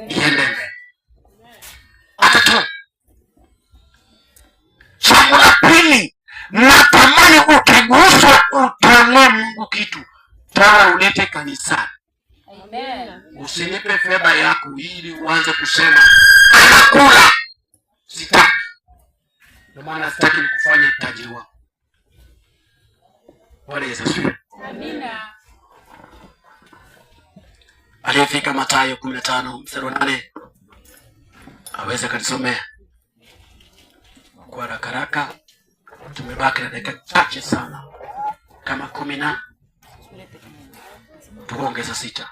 iende mbele. Atatoa. Jambo la pili, natamani ukiguswa utolee Mungu kitu. Toa ulete kanisani. Amen. Usinipe fedha yako ili uanze kusema anakula. Sitaki. Ndio maana sitaki nikufanye tajiri wako. Bwana Yesu asifiwe. Amina. Aliyefika Mathayo 15:8 aweze kanisomea kwa haraka. Tumebaki na dakika chache sana, kama 10 na tuongeza 6.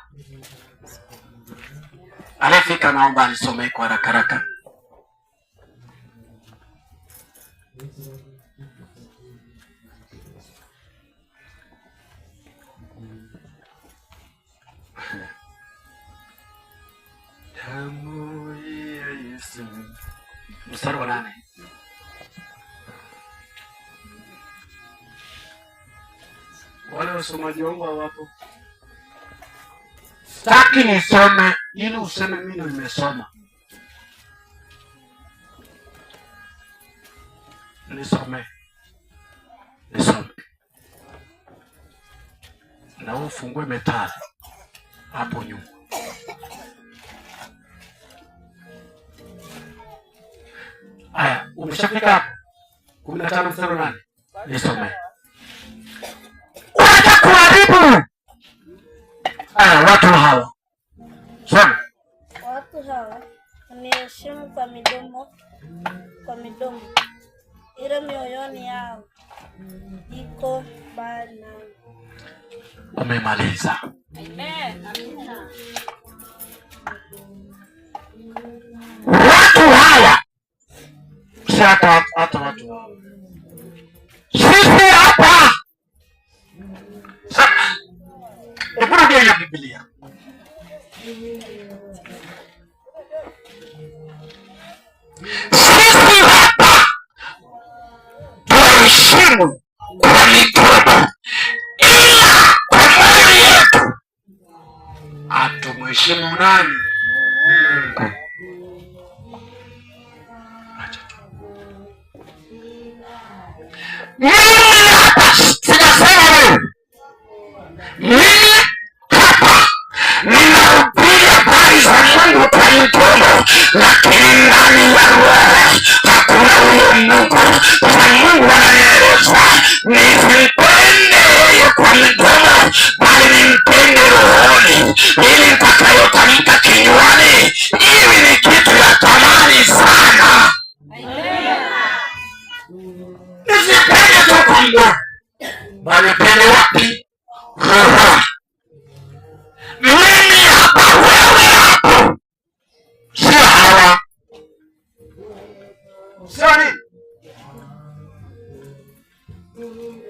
Aliyefika naomba anisomee kwa haraka. Damu ya Yesu. Mstari wa 8. Wale wasomaji wangu wapo. Sitaki nisome ili useme mimi nimesoma. Nisome. Na ufungue Methali hapo nyuma. Aya, umeshafika hapo 15 mstari wa 8. Nisome. Wacha kuharibu. Aya, watu hawa. Soma. Watu hawa waniheshimu kwa midomo, ila mioyoni yao iko mbali nami. Umemaliza. Amen. Amina. Watu hawa. Hata watu hawa. Sisi hapa. Hebu rudia Biblia. Sisi hapa tuheshimu kwa mikono, ila kwa moyo yetu hatumheshimu nani? Mungu. Acha tu. Mimi hapa sijasema wewe. Mimi hapa ninahubiri habari za Mungu kwa mikono, lakini ndani ya roho hakuna huyo Mungu. Kwa Mungu ananieleza nisipende yeye kwa mikono, bali nimpende rohoni, ili nitakayotamka kinywani iwe ni kitu ya thamani sana. Nisipende tu kwa mdomo, bali pende wapi? Roho. Mimi hapa, wewe hapo, sio hawa. Sio nini?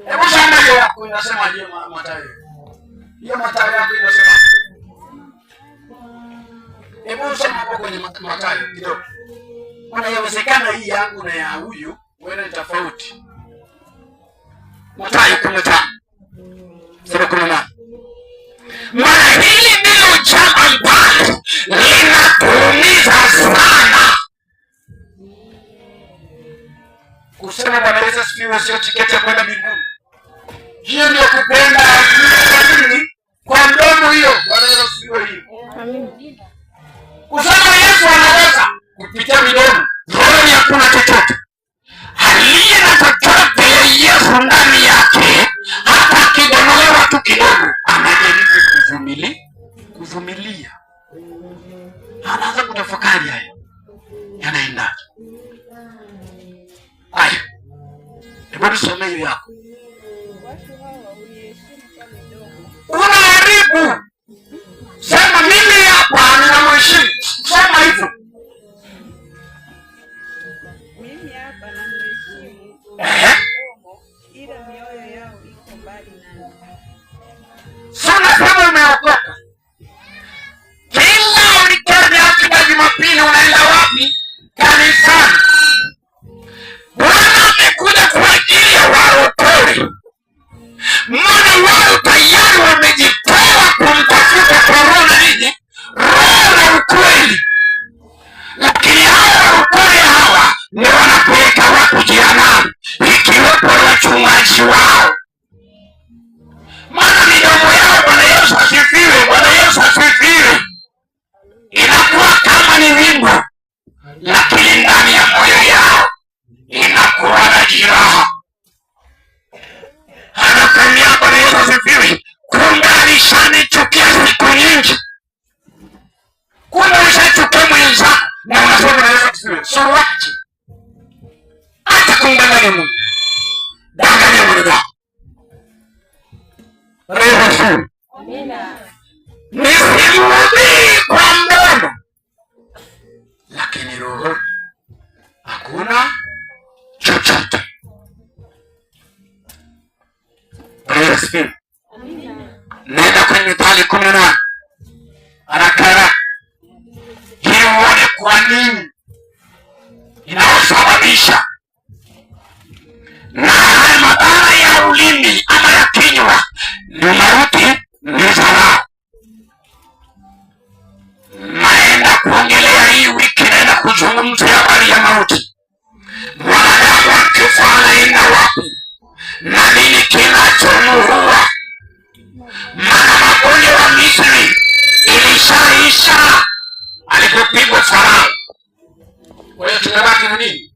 Hebu soma hiyo yako inasema je, Mathayo. Hiyo Mathayo yako inasema. Hebu soma hapo kwenye Mathayo kidogo. Maana inawezekana hii yangu na ya huyu wewe ni tofauti. Mathayo 15:18. Maana hili ndilo jambo ambalo linatuumiza sana. Kusema Bwana Yesu asifiwe sio tiketi ya kwenda mbinguni. Hiyo ndio kupenda nini? Kwa mdomo hiyo. Bwana Yesu asifiwe hiyo. Amen. Kusema Yesu anaweza kupitia midomo. Rohoni hakuna chochote. Aliye na chochote Yesu ndani yake, hata kidonolewa tu kidogo, anajaribu kuvumilia. Anaanza kutafakari haya yanaendaje. Haya, hebu nisome hiyo yako. Unaharibu. Sema mimi hapa ninamheshimu. Sema hivyo. Mimi hapa namheshimu ila mioyo yao iko mbali nami. Sana kama umeokoka. Kila ulikenda kila Jumapili unaenda wapi? Kanisani. Bwana amekuja kwa ajili ya walokole. Maana wao tayari wamejitoa mkosoaji hata kumdanganya Mungu. Danganya mwanadamu. Amina. Nisimhubiri kwa mdomo, lakini roho hakuna chochote. Nenda kwenye Mithali 18 haraka ili uone kwa nini inayosababisha na haya madhara ya ulimi ama ya kinywa ni mauti, ni dharau. Naenda kuongelea hii wiki, naenda kuzungumzia habari ya mauti. Mwanadamu akifa anaenda wapi na nini kinachomuua? Maana magonjwa ya Misri ilishaisha alipopigwa Farao. Kwa hiyo tunabaki na nini?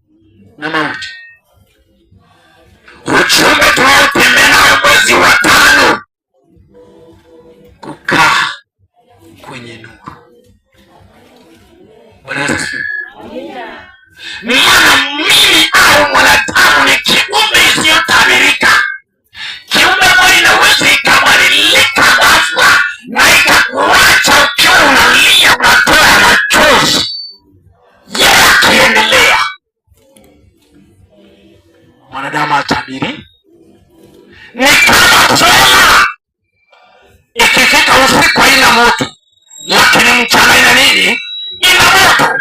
Na mauti. Ujumbe tunaotembea nao mwezi wa 5, kukaa kwenye nuru. Bwana asifiwe. Maana mimi au mwanadamu ni kiumbe isiyotabirika. Kiumbe ambayo inaweza ikabadilika ghafla na ikakuacha ukiwa unalia, unatoa machozi. Yeye akiendelea, mwanadamu atabiri ni kama sola. Ikifika usiku haina moto, lakini mchana ina nini? Ina moto.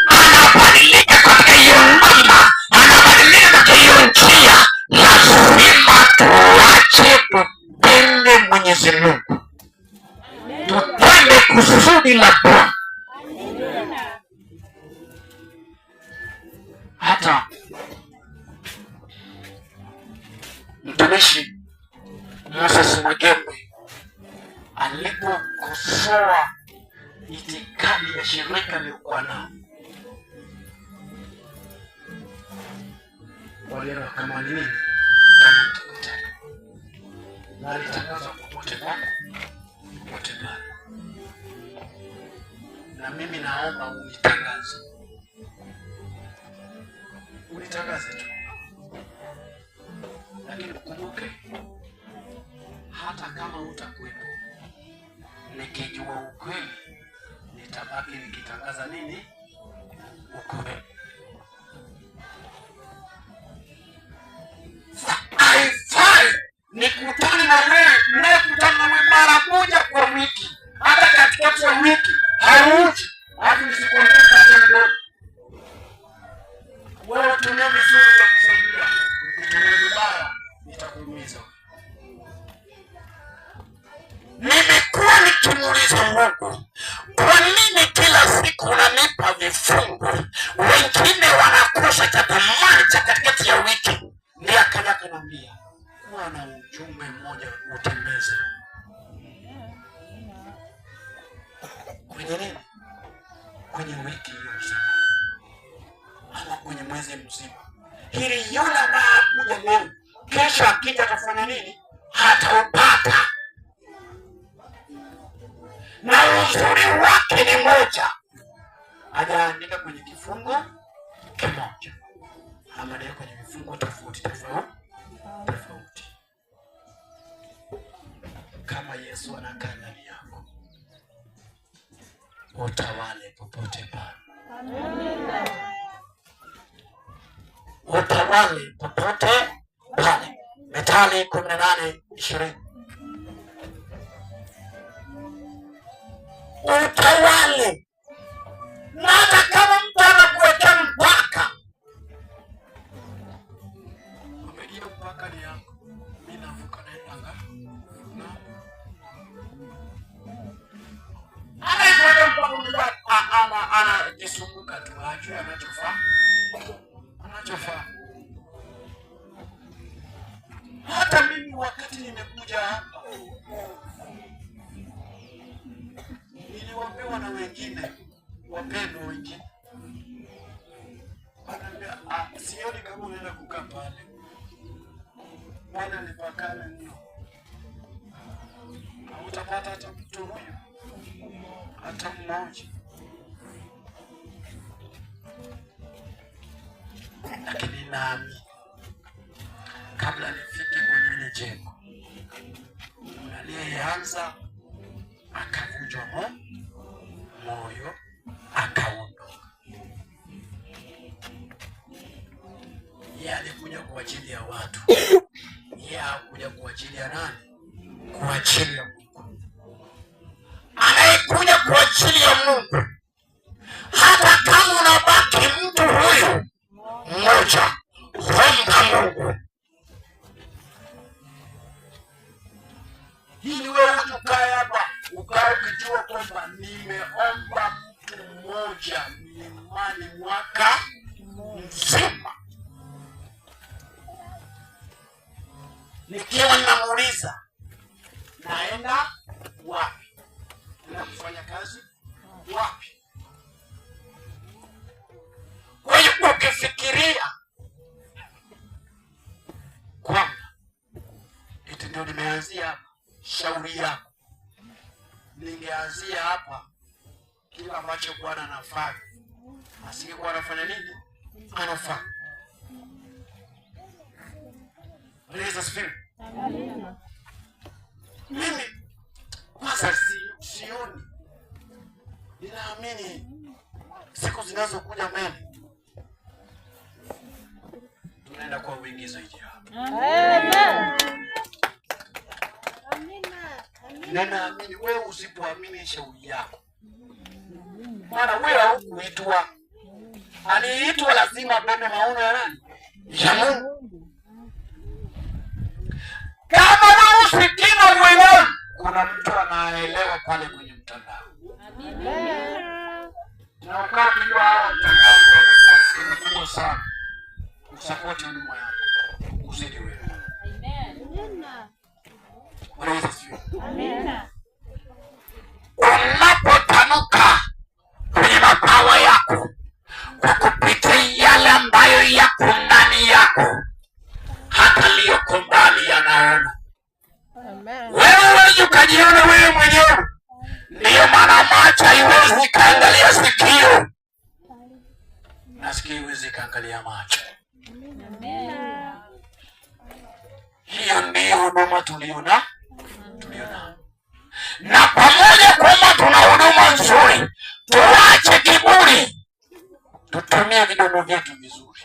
Anabadilika katika hiyo namna, anabadilika katika hiyo njia. Lazima tuache tupende Mwenyezi Mungu, tupende kusudi la Bwana. Hata mtumishi Moses Magembe alipokosoa itikadi ya shirika aliyokuwa nao, waliona kama nini kama mtakatifu, na alitangaza popote pale, popote pale. Na mimi naomba unitangaze, unitangaze tu, lakini ukumbuke hata kama utakuwepo, nikijua ukweli nitabaki nikitangaza nini? Ukweli. Haifai nikutane na wewe, ninayekutana na wewe mara moja kwa wiki, hata katikati ya wiki hauji, hadi nisikuonyesha tena. Wewe tumia misuri ya kusaidia, ukitumia vibaya nitakuumiza. Nimekuwa nikimuuliza Mungu, kwa nini kila siku unanipa vifungu, wengine wanakosa cha thamani cha katikati ya wiki? Ndiye akaja akaniambia, kuwa na ujumbe mmoja utembeze kwenye nini? Kwenye wiki hiyo mzima ama kwenye mwezi mzima. Hili yule ambaye hakuja leo, kesho akija atafanya nini? Hataupata. Na uzuri wake ni moja, hajaandika kwenye kifungo kimoja, ameandika kwenye vifungo tofauti tofauti. Kama Yesu anakaa ndani yako, utawale popote pale. Utawale popote pale. Mithali 18:20. Utawale. Na hata kama mtu anakuwekea mpaka, umejia mpaka ni yangu, mimi navuka naenda ngapi? Anaikuweka mpaka mpaka anajisumbuka tu, ajue anachofaa. Hata mimi wakati nimekuja hapa niliwapewa na wengine, wapendwa wengine, wanaambia sioni kama unaenda kukaa pale, bwana nipakane mno, hautapata hata mtu huyu hata mmoja. lakini naamini kabla nifike kwenye ile jengo aliyeanza akavunjwa moyo akaondoka. Yeye alikuja kwa ajili ya watu, yeye hakuja kwa ajili ya nani? Kwa ajili ya Mungu. Anayekuja kwa ajili ya Mungu, hata kama unabaki mtu huyu mmoja, omba Mungu. Hili wewe ukae hapa ukae ukijua kwamba nimeomba mtu mmoja mlimani mwaka mzima. Nikiwa namuuliza naenda wapi, naenda kufanya kazi wapi? Kwa hiyo ukifikiria kwamba eti ndio nimeanzia hapa, shauri yako. Ningeanzia hapa, kila ambacho Bwana anafanya asingekuwa anafanya nini? Anafanya. Mimi kwanza sioni, ninaamini siku zinazokuja mbele tunaenda kwa wingi zaidi hapa. Ninaamini wewe usipoamini shauri yako, maana wewe haukuitwa. Aliitwa lazima abebe maono ya nani? Ya Mungu. Kama wewe usikina uelewe, kuna mtu anaelewa pale kwenye mtandao. Na wakati wa hao mtandao wanakuwa sehemu kubwa sana kusapoti huduma yako uzidi wewe. Unapotanuka kwenye mabawa yako kwa kupitia yale ambayo yako ndani yako, hata liyoko mbali yanaona. Wewe ukajiona wewe mwenyewe. Ndiyo maana macho haiwezi kaangalia sikio na sikio haiwezi kaangalia macho. Hiyo ndiyo huduma tuliona. Na pamoja kwamba tuna huduma nzuri, tuache kiburi, tutumie vidomo vyetu vizuri.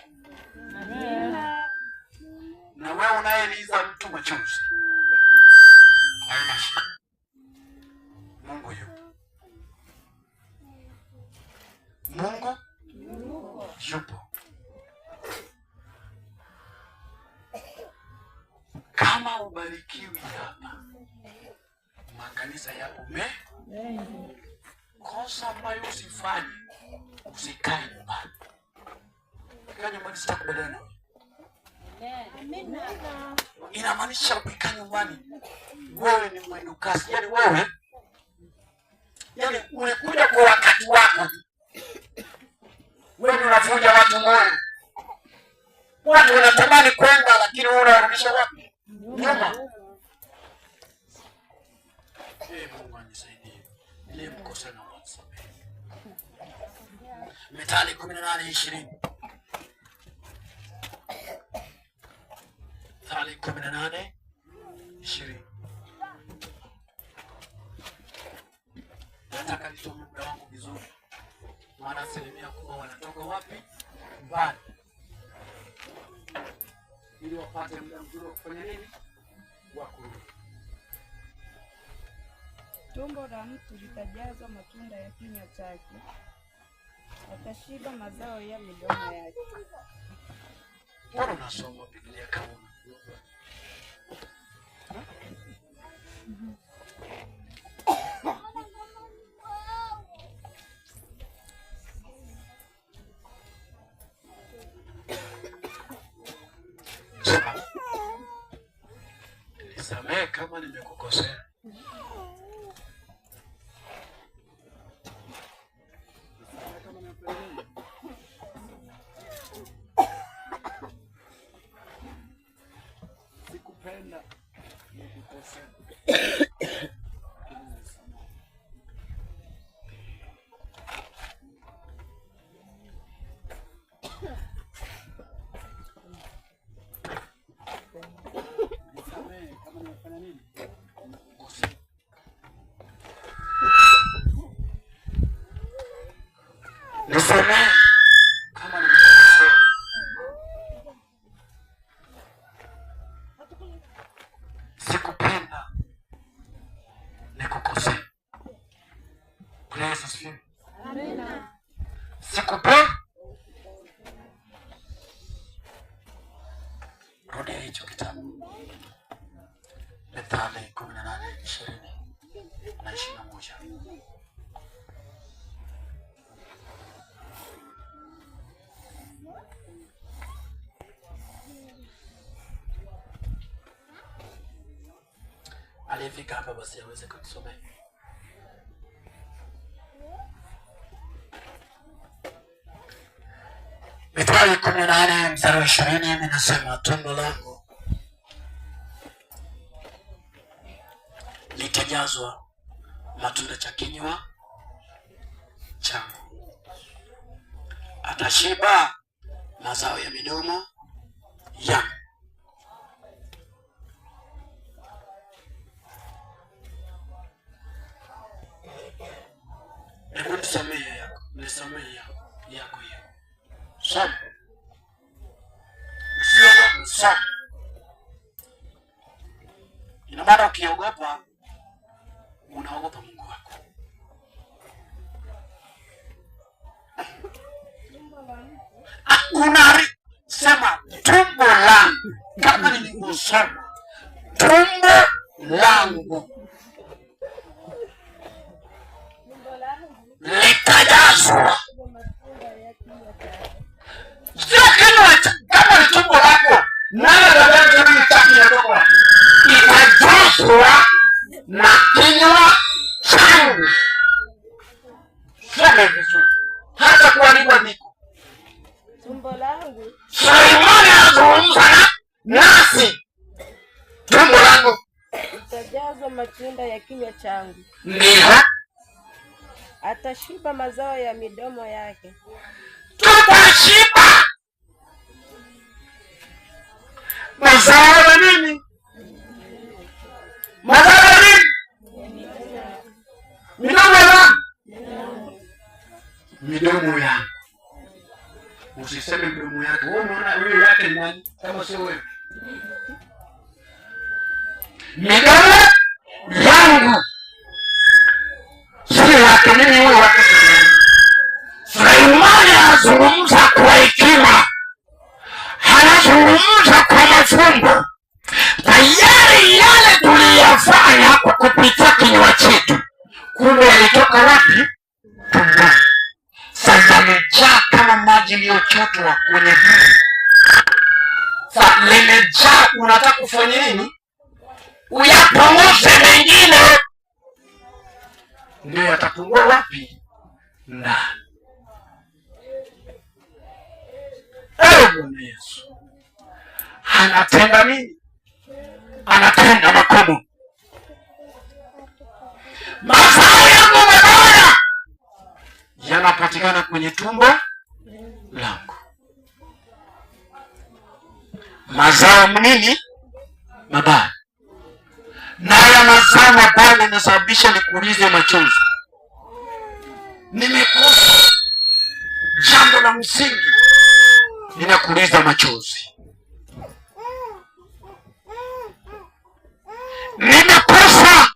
Na wewe unayeliza mtu machozi, haina shida, Mungu yupo. Mungu yupo. Kama ubarikiwi hapa, makanisa yapo mengi. Kosa ambayo usifanye, usikae nyumbani. Ukikaa nyumbani sitakubaliana. Inamaanisha ukikaa nyumbani wewe ni mwendo kasi. Yaani wewe ulikuja kwa wakati wako. Wewe unavuja watu moyo. Watu wanatamani kwenda lakini wewe unarudisha wapi? Nyuma. Mungu anisaidie. Ile mkosa na wasamehe. Mithali 18:20. Mithali 18:20. Nataka nisome muda wangu vizuri. Maana asilimia kubwa wanatoka wapi? Mbali. Ili wapate muda mzuri wa kufanya nini? Wa kurudi. Tumbo la mtu litajazwa matunda ya kinywa chake, atashiba mazao ya midomo yake. Mbona unasoma Biblia kama nisamehe kama nimekukosea. Sikupenda nikukosea. Nisamehe kama nimekosea. Sikupenda nikukosea. Bwana Yesu asifiwe. Amina. Sikupenda. Rudia hicho kitabu. Methali 18:20-21. Alifika hapa basi aweze kutusomea. Mithali 18:20 inasema, tumbo langu litajazwa matunda cha kinywa changu, atashiba mazao ya midomo yangu. Hebu tusomee yako, nisomee yako hiyo. Soma. Usiogope, soma. Ina maana ukiogopa unaogopa Mungu wako. Sema tumbo langu, kama nilivyosoma, tumbo langu litajazwa. Sio kinywa kama ni tumbo lako. Itajazwa na kinywa changu. Sema vizuri. Hata kuandikwa ndiko. Tumbo langu. Suleimani anazungumza nasi. Tumbo langu litajazwa matunda ya kinywa changu. Ndio. Atashiba mazao ya midomo yake. Tutashiba mazao ya nini? Mazao ya nini? Midomo yangu. Midomo yangu. Usiseme midomo yako. Wewe unaona wewe yake nani kama sio wewe? Midomo yangu. Sio yake nini wewe wake? Suleimani anazungumza kwa hekima. Anazungumza kwa mafumbo. Tayari yale tuliyafanya kwa kupitia kinywa chetu, kumbe yalitoka wapi? Tumboni. Sasa yamejaa kama maji yaliyochotwa kwenye hii. Sasa limejaa, unataka kufanya nini? Uyapunguze mengine. Ndio yatapungua wapi? Ndani. Bwana Yesu anatenda nini? Anatenda makubwa. Mazao yangu mabaya yanapatikana kwenye tumbo langu. Mazao nini? Mabaya. Na ya mazao mabaya yanasababisha nikuulize machozi. Nimekosa jambo la msingi, ninakuuliza machozi. Nimekosa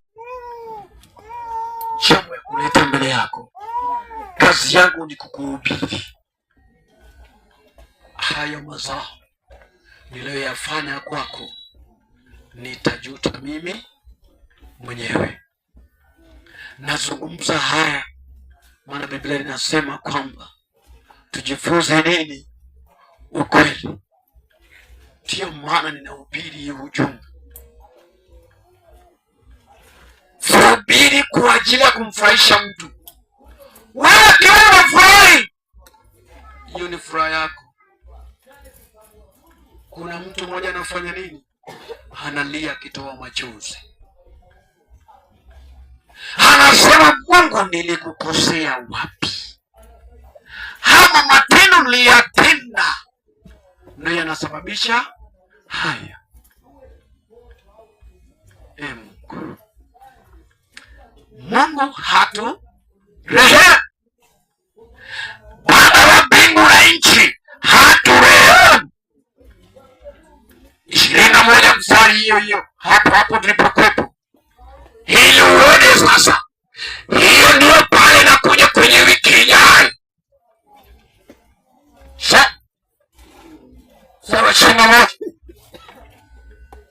jambo ya kuleta mbele yako. Kazi yangu ni kukuhubiri. Hayo mazao niliyoyafanya kwako nitajuta mimi mwenyewe. Nazungumza haya maana Biblia inasema kwamba tujifunze nini? Ukweli. Ndiyo maana ninahubiri hii ujumbe. Sihubiri kwa ajili ya kumfurahisha mtu. Wewe kiwa unafurahi, hiyo ni furaha yako. Kuna mtu mmoja anafanya nini? Analia akitoa machozi. Anasema, Mungu, nilikukosea wapi? Hama matendo niliyatenda ndio yanasababisha haya. Mungu hatu rehemu. safari hiyo hiyo hapo hapo tulipokuwepo, ili uone sasa. Hiyo ndio pale nakuja kwenye wiki ijayo. Sura 21.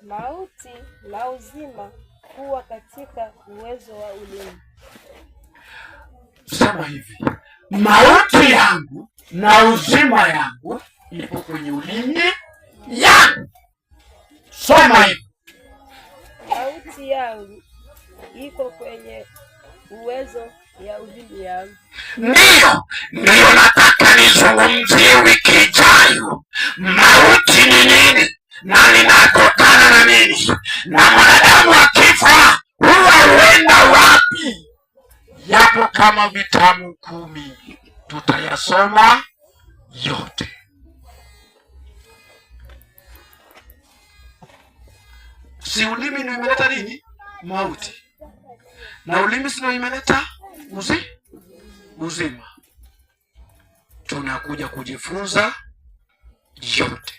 Mauti na uzima kuwa katika uwezo wa ulimi. Sema hivi, mauti yangu na uzima yangu ipo kwenye ulimi yangu. Soma hivi, mauti yangu iko kwenye uwezo ya ulimi yangu. Ndiyo nataka nizungumzie wiki ijayo. Mauti ni nini na linatokana na nini, na mwanadamu akifa huwa huenda wapi? Yapo kama vitabu 10, tutayasoma yote. Si ulimi ndio imeleta nini? Mauti. Na ulimi sio imeleta uzima. Tunakuja kujifunza yote.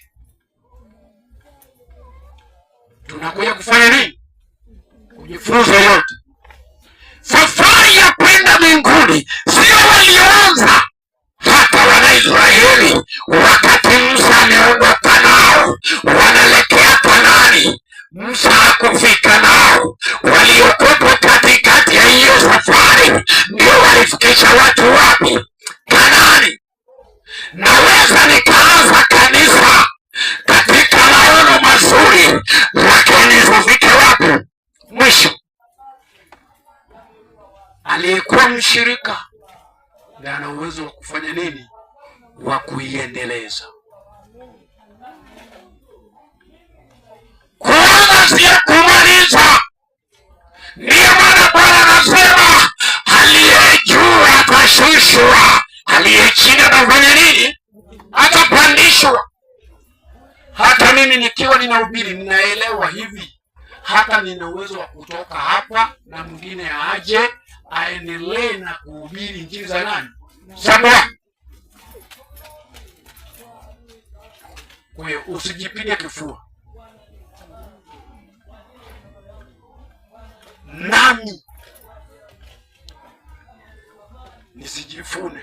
Tunakuja kufanya nini? Kujifunza yote. Safari ya kwenda mbinguni sio walioanza hata Wanaisraeli wakati Musa ameondoka nao wanaelekea Kanaani. Musa hakufika nao, waliokuwa katikati ya hiyo safari ndio walifikisha watu wapi? Kanaani. Naweza nikaanza kanisa katika maono mazuri, lakini tufike wapi? Mwisho. Aliyekuwa mshirika na ana uwezo wa kufanya nini? Wa kuiendeleza. Kwanza sio kumaliza. Ndiyo maana Bwana anasema aliye juu atashushwa, aliye chini atafanya nini? Atapandishwa. Hata mimi nikiwa ninahubiri ninaelewa hivi, hata nina uwezo wa kutoka hapa na mwingine aje aendelee na kuhubiri injili za nani? Za Bwana. Kwa hiyo usijipige kifua. Nami nisijifune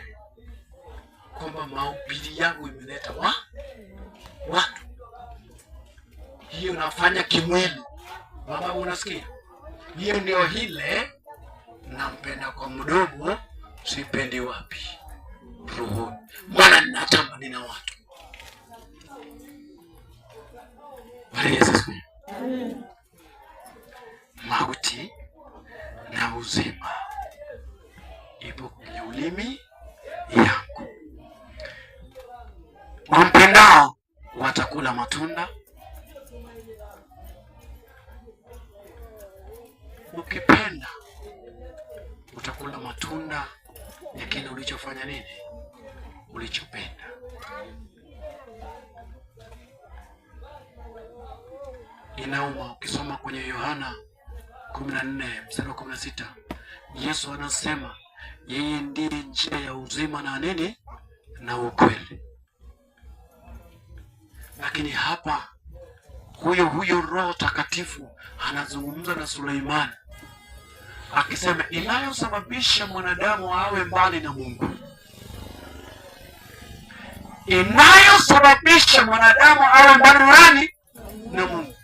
kwamba mahubiri yangu imeleta watu. Hiyo nafanya kimwili. Baba, unasikia? Hiyo ndio ile nampenda kwa mdomo, sipendi wapi? Roho. Maana ninatamani na watu. Bwana Yesu asifiwe. Mauti na uzima ipo kwenye ulimi yangu. Wampendao watakula matunda. Ukipenda utakula matunda ya kile ulichofanya nini? Ulichopenda. Inauma ukisoma kwenye Yohana 14:16, Yesu anasema yeye ndiye njia ya uzima na nini? Na ukweli. Lakini hapa huyo Roho Takatifu anazungumza na Suleimani akisema inayosababisha mwanadamu awe mbali na Mungu, inayosababisha mwanadamu awe mbali na Mungu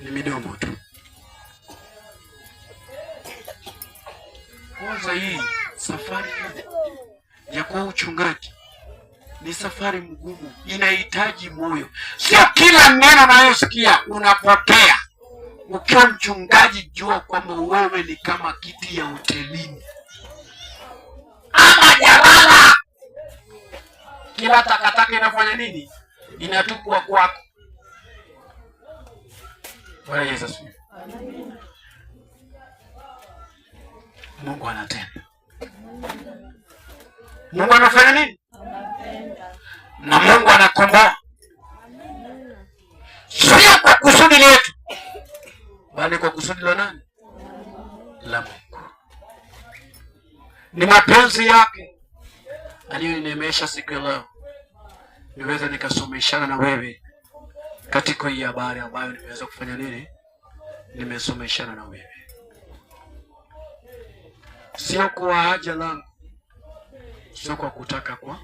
ni midomo tu. Kwanza hii safari ya kuwa uchungaji ni safari mgumu, inahitaji moyo. Sio kila neno unayosikia unapokea. Ukiwa mchungaji, jua kwamba wewe ni kama kiti ya hotelini ama jalala. Kila takataka inafanya nini? Inatupwa kwako. Bwana Yesu asifiwe. Mungu anatenda. Mungu anafanya nini? Na Mungu anakomboa. Sio kwa kusudi letu, bali kwa kusudi la nani? La Mungu. Ni mapenzi yake aliyoinemesha siku ya leo niweze nikasomeshana na wewe katika hii habari ambayo nimeweza kufanya nini, nimesomeshana na wewe. Sio kwa haja langu, sio kwa kutaka kwa